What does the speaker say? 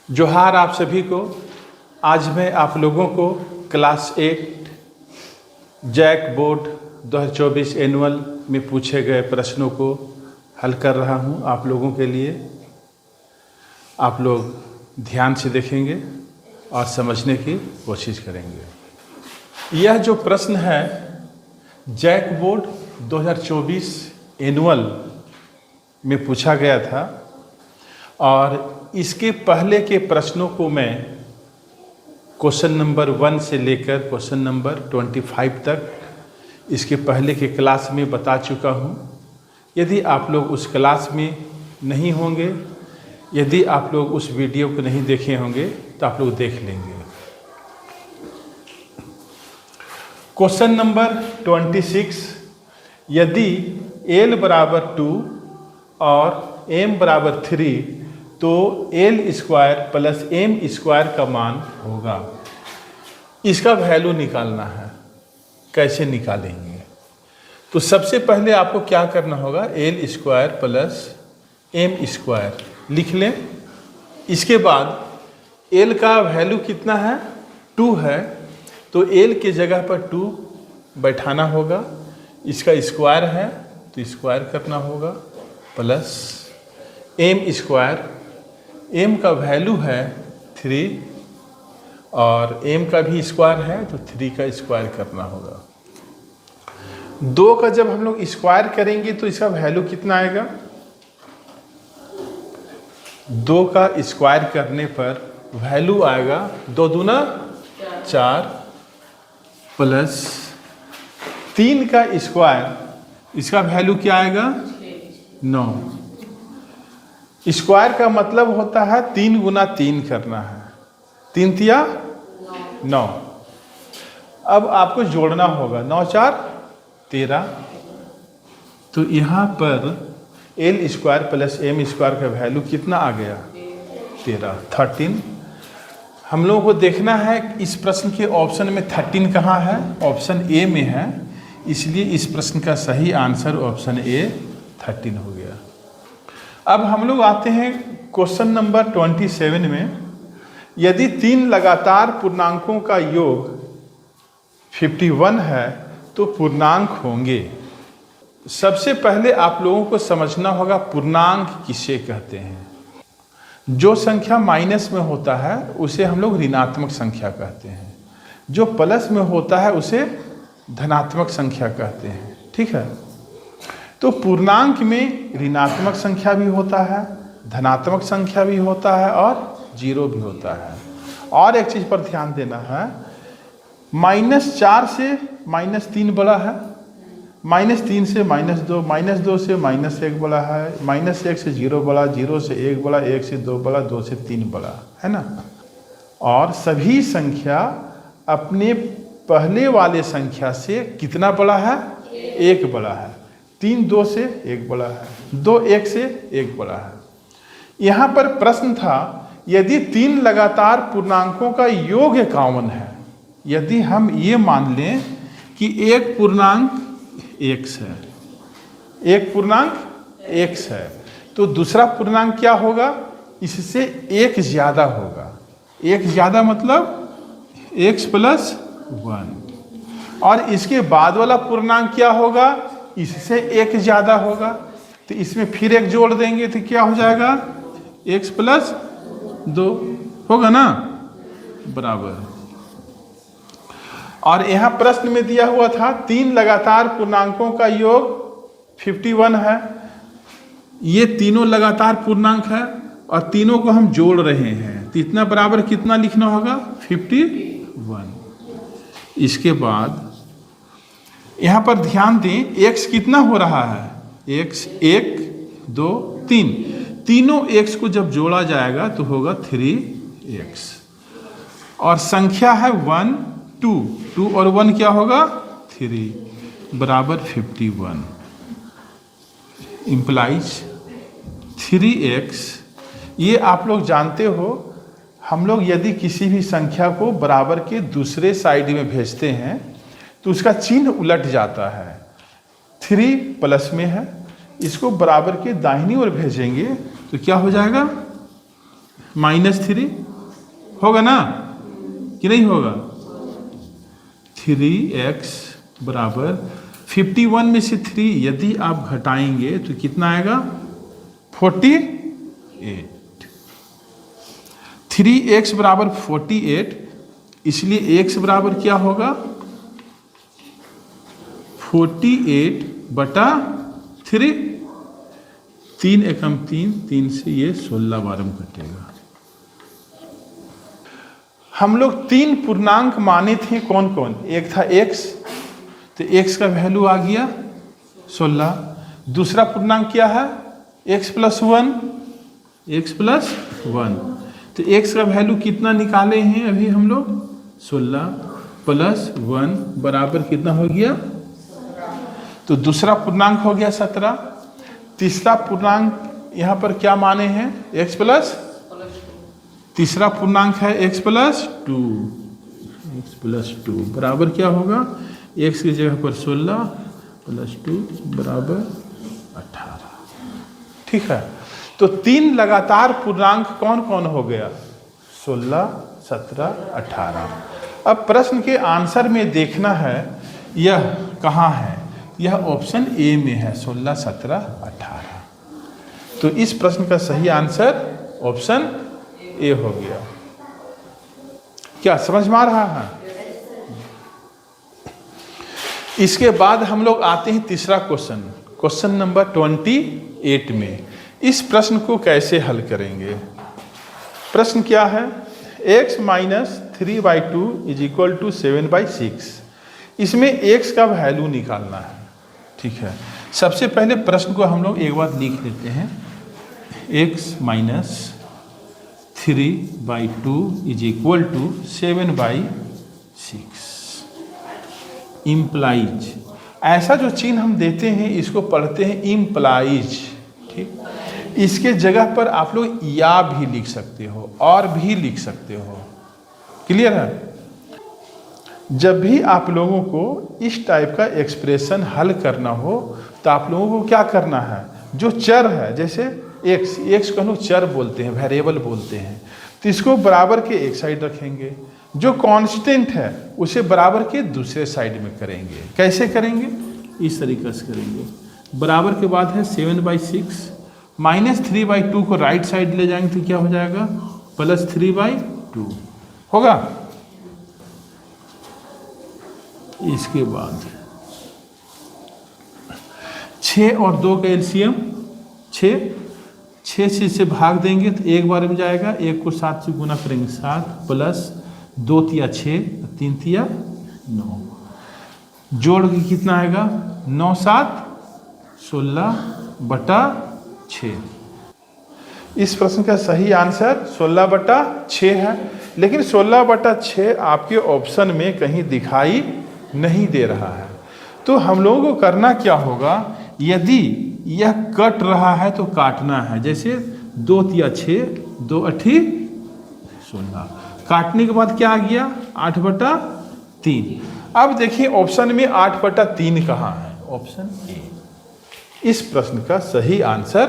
जोहार आप सभी को। आज मैं आप लोगों को क्लास 8 जैक बोर्ड 2024 एनुअल में पूछे गए प्रश्नों को हल कर रहा हूं आप लोगों के लिए। आप लोग ध्यान से देखेंगे और समझने की कोशिश करेंगे। यह जो प्रश्न है जैक बोर्ड 2024 एनुअल में पूछा गया था और इसके पहले के प्रश्नों को मैं क्वेश्चन नंबर 1 से लेकर क्वेश्चन नंबर 25 तक इसके पहले के क्लास में बता चुका हूँ। यदि आप लोग उस क्लास में नहीं होंगे, यदि आप लोग उस वीडियो को नहीं देखे होंगे तो आप लोग देख लेंगे। क्वेश्चन नंबर 26, यदि l बराबर 2 और m बराबर 3 तो l square plus m square का मान होगा। इसका वैल्यू निकालना है। कैसे निकालेंगे? तो सबसे पहले आपको क्या करना होगा, l square plus m square लिख लें। इसके बाद l का वैल्यू कितना है, 2 है, तो l के जगह पर 2 बैठाना होगा। इसका स्क्वायर है तो स्क्वायर करना होगा प्लस m स्क्वायर, m का वैल्यू है 3 और m का भी स्क्वायर है तो 3 का स्क्वायर करना होगा। 2 का जब हम लोग स्क्वायर करेंगे तो इसका वैल्यू कितना आएगा, 2 का स्क्वायर करने पर वैल्यू आएगा 2 दूना 4 प्लस 3 का स्क्वायर, इसका वैल्यू क्या आएगा 9। स्क्वायर का मतलब होता है 3 गुना 3 करना है, 3 तिया 9। अब आपको जोड़ना होगा, 9 4 13। तो यहाँ पर l square plus m square का वैल्यू कितना आ गया, 13। हम लोगों को देखना है इस प्रश्न के ऑप्शन में 13 कहाँ है, ऑप्शन ए में है, इसलिए इस प्रश्न का सही आंसर ऑप्शन ए 13 हो गया। अब हम लोग आते हैं क्वेश्चन नंबर 27 में। यदि 3 लगातार पूर्णांकों का योग 51 है तो पूर्णांक होंगे। सबसे पहले आप लोगों को समझना होगा पूर्णांक किसे कहते हैं। जो संख्या माइनस में होता है उसे हम लोग ऋणात्मक संख्या कहते हैं, जो प्लस में होता है उसे धनात्मक संख्या कहते हैं। ठीक है, तो पूर्णांक में ऋणात्मक संख्या भी होता है, धनात्मक संख्या भी होता है और जीरो भी होता है। और एक चीज पर ध्यान देना है, -4 से -3 बड़ा है, -3 से -2, -2 से -1 बड़ा है, -1 से 0 बड़ा, 0 से 1 बड़ा, 1 से 2 बड़ा, 2 से 3 बड़ा है ना। और सभी संख्या अपने पहले वाले संख्या से कितना बड़ा है, 1 बड़ा है। 3 2 से 1 बड़ा है, 2 1 से 1 बड़ा है। यहाँ पर प्रश्न था यदि 3 लगातार पूर्णांकों का योग 51 है, यदि हम ये मान लें कि एक पूर्णांक x है, एक पूर्णांक x है, तो दूसरा पूर्णांक क्या होगा, इससे 1 ज्यादा होगा। 1 ज्यादा मतलब x प्लस 1, और इसके बाद वाला पूर्णांक क्या होगा, इससे 1 ज्यादा होगा। तो इसमें फिर 1 जोड़ देंगे तो क्या हो जाएगा, x प्लस 2 होगा ना, बराबर। और यहाँ प्रश्न में दिया हुआ था 3 लगातार पूर्णांकों का योग 51 है। ये तीनों लगातार पूर्णांक है और तीनों को हम जोड़ रहे हैं, तो इतना बराबर कितना लिखना होगा, 51। इसके बाद यहाँ पर ध्यान दें, x कितना हो रहा है, x 1 2 3, तीनों x को जब जोड़ा जाएगा तो होगा 3x। और संख्या है 1 2, 2 और 1 क्या होगा, 3 बराबर 51 इम्प्लाइज 3x। ये आप लोग जानते हो, हम लोग यदि किसी भी संख्या को बराबर के दूसरे साइड में भेजते हैं तो उसका चिन्ह उलट जाता है। 3 प्लस में है, इसको बराबर के दाहिनी ओर भेजेंगे तो क्या हो जाएगा, -3 होगा ना कि नहीं होगा? 3x बराबर 51 में से 3 यदि आप घटाएंगे तो कितना आएगा? 48। 3x बराबर 48, इसलिए x बराबर क्या होगा? 48 बटा 3। 3 एकम 3, 3 से ये 16 बारम कटेगा। हम लोग 3 पूर्णांक माने थे कौन कौन? एक था x, तो x का वैल्यू आ गया 16। दूसरा पूर्णांक क्या है? x plus 1, x plus 1। तो x का वैल्यू कितना निकाले हैं अभी हम लोग? 16 प्लस 1 बराबर कितना हो गया? तो दूसरा पूर्णांक हो गया 17। तीसरा पूर्णांक यहाँ पर क्या माने हैं? x प्लस, तीसरा पूर्णांक है x प्लस 2। x प्लस 2 बराबर क्या होगा? x की जगह पर 16 प्लस 2 बराबर 18। ठीक है, तो 3 लगातार पूर्णांक कौन कौन हो गया? 16, 17, 18। अब प्रश्न के आंसर में देखना है यह कहाँ है? यह ऑप्शन ए में है, 16, 17, 18। तो इस प्रश्न का सही आंसर ऑप्शन ए हो गया। क्या समझ में आ रहा है? इसके बाद हम लोग आते हैं तीसरा क्वेश्चन, क्वेश्चन नंबर 28 में। इस प्रश्न को कैसे हल करेंगे? प्रश्न क्या है? x minus 3/2 is equal to 7/6। इसमें x का वैल्यू निकालना है। ठीक है, सबसे पहले प्रश्न को हम लोग एक बार लिख लेते हैं। x minus 3/2 is equal to 7/6 implies. ऐसा जो चिन्ह हम देते हैं इसको पढ़ते हैं इम्प्लाइज। ठीक, इसके जगह पर आप लोग या भी लिख सकते हो और भी लिख सकते हो। क्लियर है? जब भी आप लोगों को इस टाइप का एक्सप्रेशन हल करना हो तो आप लोगों को क्या करना है? जो चर है, जैसे x को हम लोग चर बोलते हैं, वेरिएबल बोलते हैं, तो इसको बराबर के एक साइड रखेंगे। जो कांस्टेंट है उसे बराबर के दूसरे साइड में करेंगे। कैसे करेंगे? इस तरीके से करेंगे। बराबर के बाद है 7/6 माइनस 3/2 को राइट साइड ले जाएंगे तो क्या हो जाएगा? प्लस 3/2 होगा। इसके बाद 6 और 2 का एलसीएम 6 से भाग देंगे तो एक बार में जाएगा। 1 को 7 से गुना करेंगे 7 प्लस 2 तिया 6, 3 तिया 9, जोड़ के कितना आएगा? 9 7 16 बटा 6। इस प्रश्न का सही आंसर 16 बटा 6 है, लेकिन 16 बटा 6 आपके ऑप्शन में कहीं दिखाई नहीं दे रहा है। तो हम लोगों को करना क्या होगा? यदि यह कट रहा है तो काटना है। जैसे 2 तिया 6, 2 8 16, काटने के बाद क्या आ गया? 8/3। अब देखिए ऑप्शन में 8/3 कहाँ है? Option A. इस प्रश्न का सही आंसर